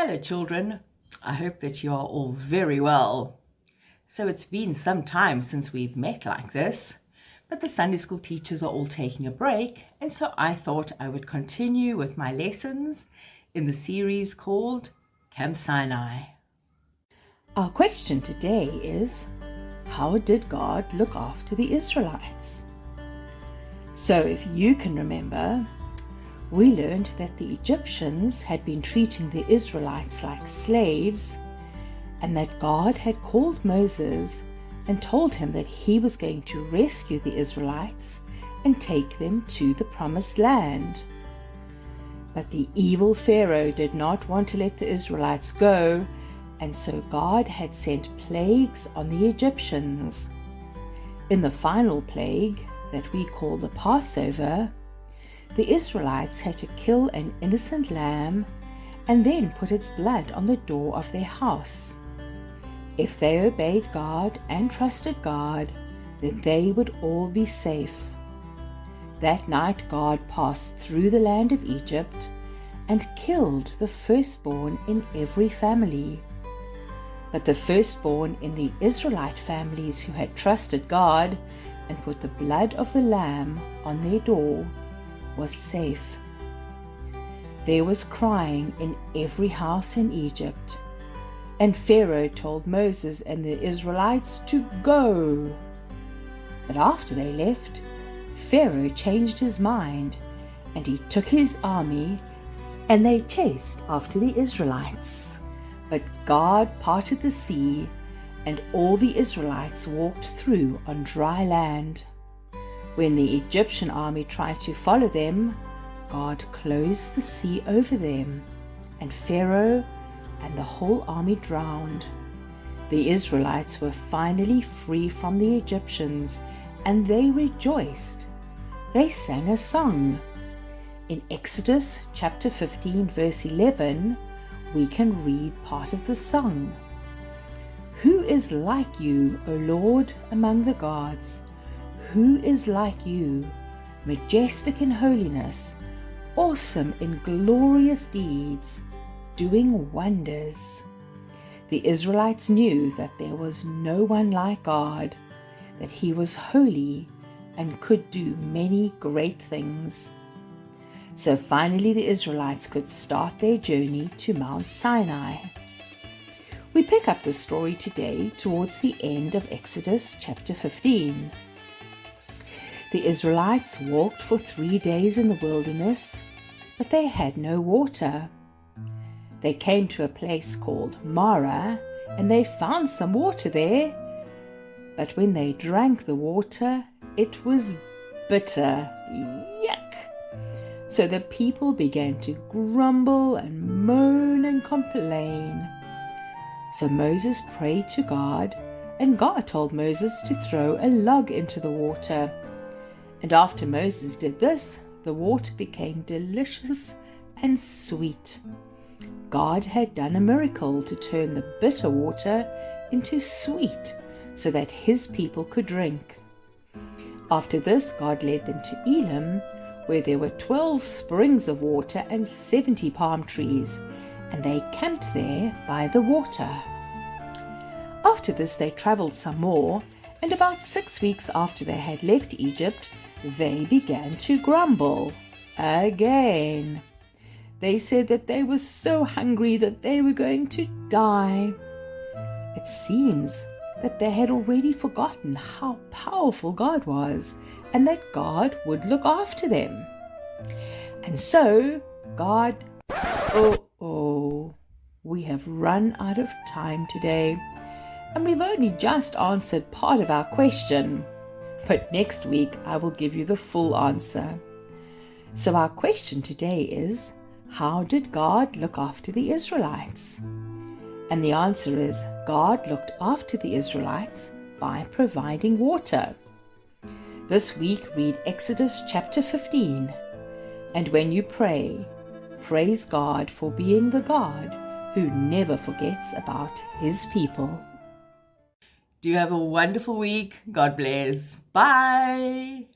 Hello children, I hope that you are all very well. So it's been some time since we've met like this, but the Sunday school teachers are all taking a break, and so I thought I would continue with my lessons in the series called Camp Sinai. Our question today is, how did God look after the Israelites? So if you can remember, we learned that the Egyptians had been treating the Israelites like slaves, and that God had called Moses and told him that he was going to rescue the Israelites and take them to the promised land. But the evil Pharaoh did not want to let the Israelites go, and so God had sent plagues on the Egyptians. In the final plague, that we call the Passover, the Israelites had to kill an innocent lamb and then put its blood on the door of their house. If they obeyed God and trusted God, then they would all be safe. That night God passed through the land of Egypt and killed the firstborn in every family. But the firstborn in the Israelite families who had trusted God and put the blood of the lamb on their door was safe. There was crying in every house in Egypt, and Pharaoh told Moses and the Israelites to go. But after they left, Pharaoh changed his mind, and he took his army, and they chased after the Israelites. But God parted the sea, and all the Israelites walked through on dry land. When the Egyptian army tried to follow them, God closed the sea over them, and Pharaoh and the whole army drowned. The Israelites were finally free from the Egyptians, and they rejoiced. They sang a song. In Exodus chapter 15, verse 11, we can read part of the song. Who is like you, O Lord, among the gods? Who is like you, majestic in holiness, awesome in glorious deeds, doing wonders? The Israelites knew that there was no one like God, that he was holy and could do many great things. So finally the Israelites could start their journey to Mount Sinai. We pick up the story today towards the end of Exodus chapter 15. The Israelites walked for 3 days in the wilderness, but they had no water. They came to a place called Marah, and they found some water there. But when they drank the water, it was bitter. Yuck! So the people began to grumble and moan and complain. So Moses prayed to God, and God told Moses to throw a log into the water. And after Moses did this, the water became delicious and sweet. God had done a miracle to turn the bitter water into sweet so that his people could drink. After this, God led them to Elim, where there were 12 springs of water and 70 palm trees, and they camped there by the water. After this, they traveled some more, and about 6 weeks after they had left Egypt, they began to grumble again. They said that they were so hungry that they were going to die. It seems that they had already forgotten how powerful God was and that God would look after them. And so God, we have run out of time today, and we've only just answered part of our question. But next week I will give you the full answer. So our question today is, how did God look after the Israelites? And the answer is, God looked after the Israelites by providing water. This week read Exodus chapter 15. And when you pray, praise God for being the God who never forgets about his people. Do you have a wonderful week? God bless. Bye.